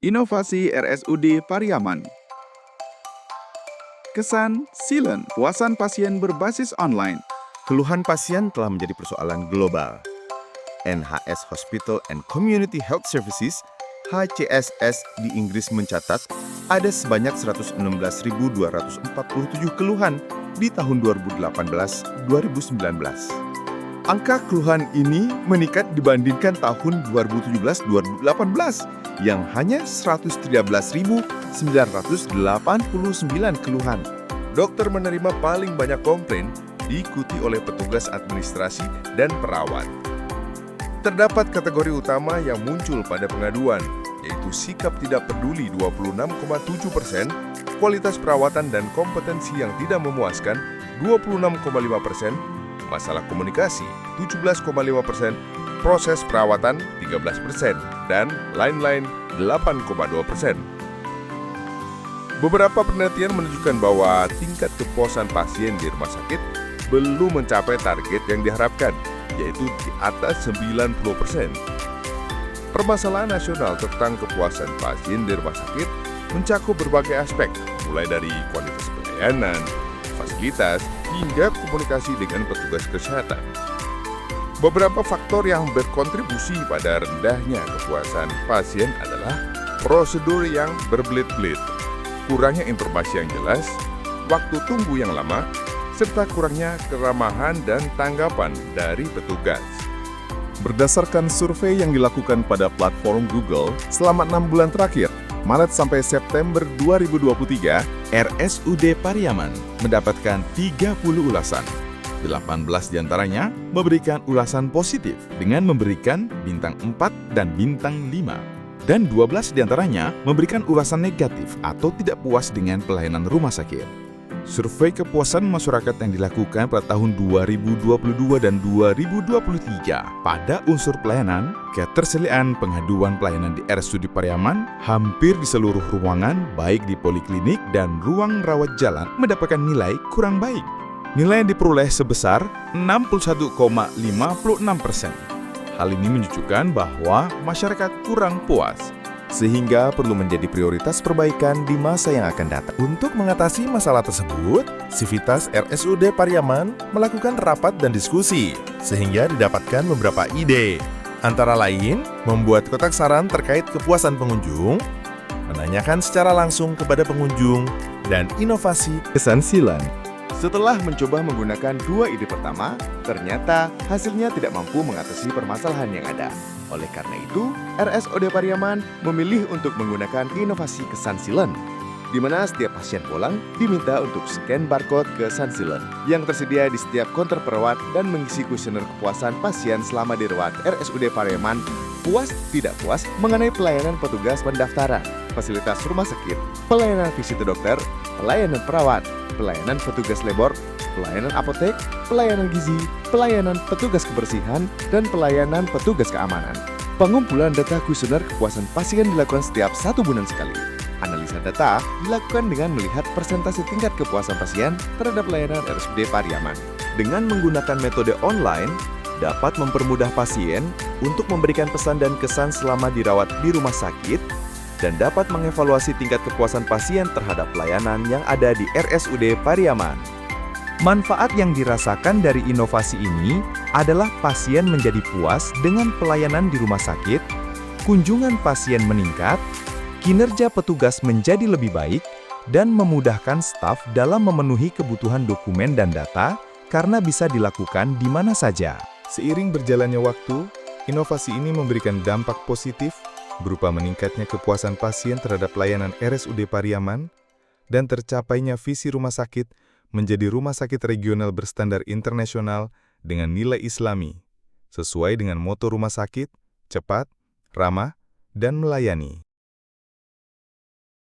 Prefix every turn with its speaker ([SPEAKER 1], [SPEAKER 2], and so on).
[SPEAKER 1] Inovasi RSUD Pariaman. Kesan Silent, puasan pasien berbasis online.
[SPEAKER 2] Keluhan pasien telah menjadi persoalan global. NHS Hospital and Community Health Services (HCSS) di Inggris mencatat ada sebanyak 116.247 keluhan di tahun 2018-2019. Angka keluhan ini meningkat dibandingkan tahun 2017-2018 yang hanya 113.989 keluhan. Dokter menerima paling banyak komplain diikuti oleh petugas administrasi dan perawat. Terdapat kategori utama yang muncul pada pengaduan, yaitu sikap tidak peduli 26,7%, kualitas perawatan dan kompetensi yang tidak memuaskan 26,5%, masalah komunikasi 17,5%, proses perawatan 13%, dan lain-lain 8,2%. Beberapa penelitian menunjukkan bahwa tingkat kepuasan pasien di rumah sakit belum mencapai target yang diharapkan, yaitu di atas 90%. Permasalahan nasional tentang kepuasan pasien di rumah sakit mencakup berbagai aspek, mulai dari kualitas pelayanan, fasilitas, hingga komunikasi dengan petugas kesehatan. Beberapa faktor yang berkontribusi pada rendahnya kepuasan pasien adalah prosedur yang berbelit-belit, kurangnya informasi yang jelas, waktu tunggu yang lama, serta kurangnya keramahan dan tanggapan dari petugas.
[SPEAKER 3] Berdasarkan survei yang dilakukan pada platform Google selama 6 bulan terakhir, Maret sampai September 2023, RSUD Pariaman mendapatkan 30 ulasan. 18 diantaranya memberikan ulasan positif dengan memberikan bintang 4 dan bintang 5. Dan 12 diantaranya memberikan ulasan negatif atau tidak puas dengan pelayanan rumah sakit. Survei kepuasan masyarakat yang dilakukan pada tahun 2022 dan 2023 pada unsur pelayanan, ketersediaan pengaduan pelayanan di RSUD Pariaman hampir di seluruh ruangan baik di poliklinik dan ruang rawat jalan mendapatkan nilai kurang baik. Nilai yang diperoleh sebesar 61,56%. Hal ini menunjukkan bahwa masyarakat kurang puas, sehingga perlu menjadi prioritas perbaikan di masa yang akan datang. Untuk mengatasi masalah tersebut, Sivitas RSUD Pariaman melakukan rapat dan diskusi, sehingga didapatkan beberapa ide. Antara lain, membuat kotak saran terkait kepuasan pengunjung, menanyakan secara langsung kepada pengunjung, dan inovasi kesan Silent.
[SPEAKER 2] Setelah mencoba menggunakan dua ide pertama, ternyata hasilnya tidak mampu mengatasi permasalahan yang ada. Oleh karena itu, RSUD Pariaman memilih untuk menggunakan inovasi kesan Silent, di mana setiap pasien pulang diminta untuk scan barcode kesan Silent yang tersedia di setiap konter perawat dan mengisi kuesioner kepuasan pasien selama dirawat RSUD Pariaman, puas tidak puas mengenai pelayanan petugas pendaftaran, fasilitas rumah sakit, pelayanan visit dokter, pelayanan perawat, pelayanan petugas labor, pelayanan apotek, pelayanan gizi, pelayanan petugas kebersihan, dan pelayanan petugas keamanan. Pengumpulan data kuesioner kepuasan pasien dilakukan setiap 1 bulan sekali. Analisa data dilakukan dengan melihat persentase tingkat kepuasan pasien terhadap layanan RSUD Pariaman. Dengan menggunakan metode online, dapat mempermudah pasien untuk memberikan pesan dan kesan selama dirawat di rumah sakit, dan dapat mengevaluasi tingkat kepuasan pasien terhadap pelayanan yang ada di RSUD Pariaman. Manfaat yang dirasakan dari inovasi ini adalah pasien menjadi puas dengan pelayanan di rumah sakit, kunjungan pasien meningkat, kinerja petugas menjadi lebih baik, dan memudahkan staf dalam memenuhi kebutuhan dokumen dan data karena bisa dilakukan di mana saja.
[SPEAKER 3] Seiring berjalannya waktu, inovasi ini memberikan dampak positif berupa meningkatnya kepuasan pasien terhadap pelayanan RSUD Pariaman dan tercapainya visi rumah sakit menjadi rumah sakit regional berstandar internasional dengan nilai Islami, sesuai dengan moto rumah sakit, cepat, ramah, dan melayani.